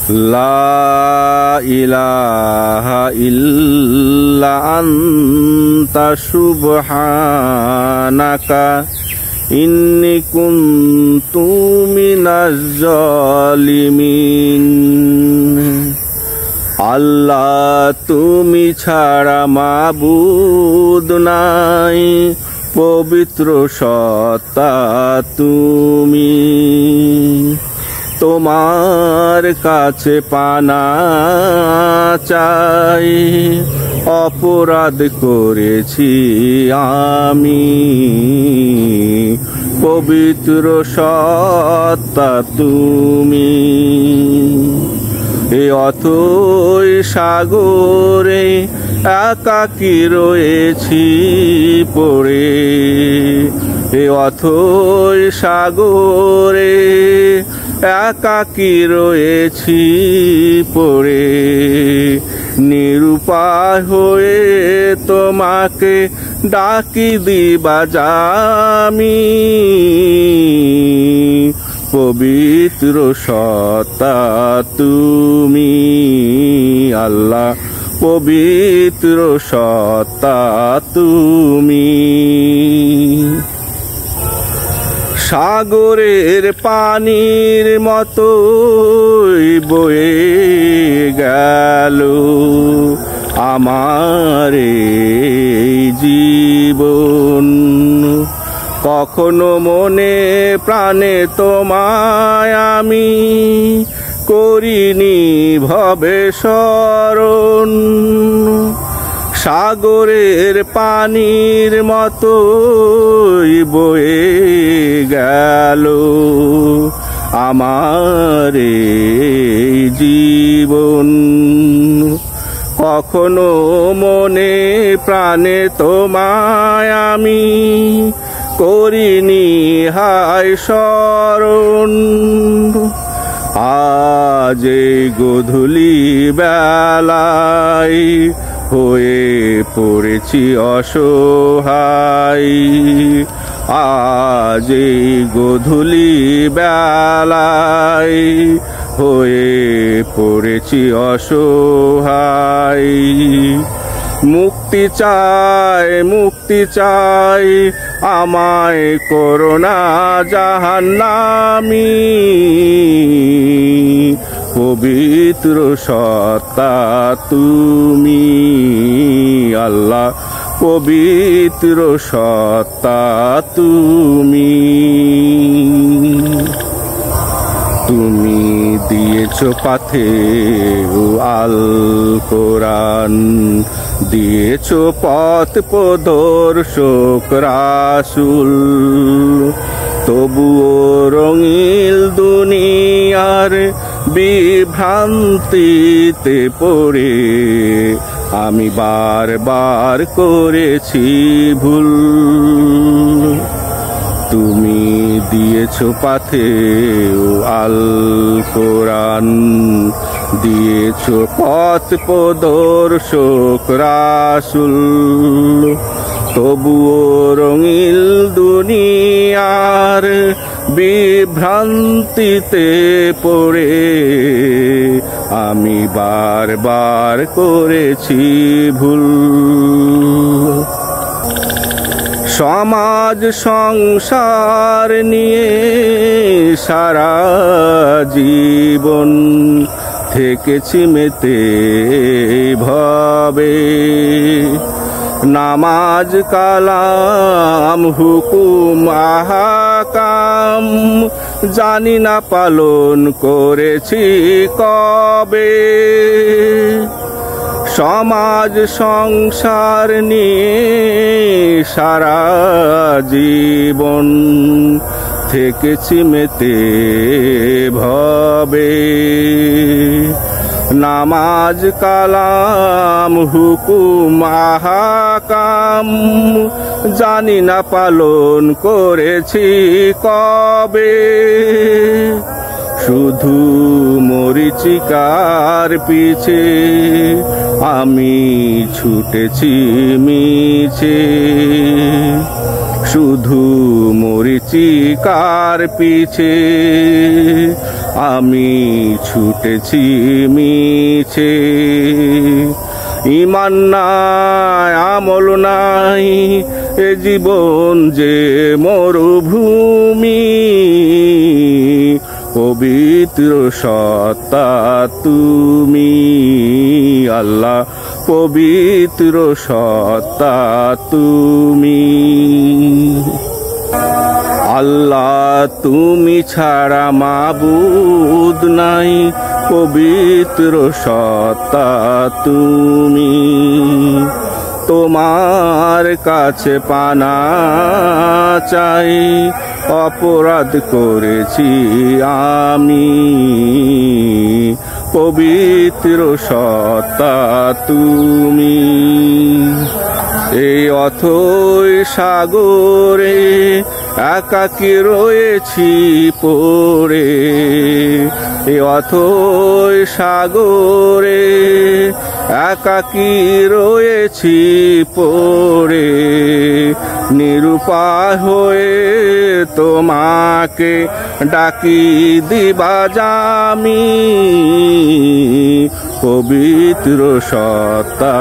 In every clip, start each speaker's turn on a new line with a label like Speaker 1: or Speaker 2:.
Speaker 1: লা ইলাহা ইল্লা আনতা সুবহানাকা ইন্নী কুনতু মিনাজ জালিমিন। আল্লাহ তুমি ছাড়া মাবুদ নাই, পবিত্র সত্তা তুমি। তোমার কাছে পানা চাই, অপরাধ করেছি আমি, পবিত্র সত্তা তুমি। এ অথই সাগরে একাকী রয়েছি পড়ে, এ অথই সাগরে একাকী রয়েছি পড়ে। নিরুপায় হয়ে তোমাকে ডাকি দিবা জামি, পবিত্র সত্তা তুমি। আল্লাহ পবিত্র সত্তা তুমি। সাগরের পানির মতোই বয়ে গেল আমার এই জীবন, কখনো মনে প্রাণে তোমায় আমি করিনি ভবে স্মরণ। সাগরের পানির মতোই বয়ে গেল আমার এই জীবন, কখনো মনে প্রাণে তোমায় আমি করিনি হায় স্মরণ। আজ এই গোধূলি বেলায় হয়ে পড়েছি অসহায়, আজ এই গোধূলি বেলায় হয়ে পড়েছি অসহায়। মুক্তি চাই, মুক্তি চাই, আমায় করোনা জাহান্নামী, পবিত্র সত্তা তুমি। আল্লাহ পবিত্র সত্তা তুমি। তুমি দিয়েছ পাথে আল কোরআন, দিয়েছ পথ প্রদর্শক রাসূল, তবুও রঙিল দুনিয়ার বিভ্রান্তিতে পড়ে আমি বারবার করেছি ভুল। তুমি দিয়েছ পাথে আল কোরআন, দিয়েছ পথ প্রদর্শক রাসূল, তবুও রঙিল দুনিয়ার বিভ্রান্তিতে পড়ে আমি বারবার করেছি ভুল। সমাজ সংসার নিয়ে সারা জীবন থেকেছি মেতে ভবে, নামাজ কালাম হুকুম আহকাম জানি না পালন করেছি কবে। সমাজ সংসার নিয়ে সারা জীবন থেকেছি মেতে ভবে, নামাজ কালাম হুকুম আহকাম জানি না পালন করেছি কবে। শুধু মরিচিকার পিছে আমি ছুটেছি মিছে, শুধু মরিচিকার পিছে আমি ছুটেছি মিছে। ঈমান নাই আমল নাই এ জীবন যে মরুভূমি, পবিত্র সত্তা তুমি আল্লাহ, পবিত্র সত্তা তুমি। আল্লাহ তুমি ছাড়া মাবুদ নাই, পবিত্র সত্তা তুমি। তোমার কাছে পানা চাই, অপরাধ করেছি আমি, পবিত্র সত্তা তুমি। এই অথই সাগরে একাকী রয়েছি পড়ে, এই অথই সাগরে একাকী রয়েছি পড়ে, নিরুপায় হয়ে তোমাকে ডাকি দিবা জামি, পবিত্র সত্তা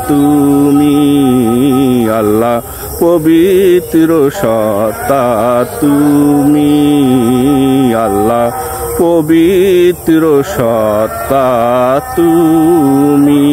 Speaker 1: তুমি আল্লাহ, পবিত্র সত্তা তুমি আল্লাহ, পবিত্র সত্তা তুমি।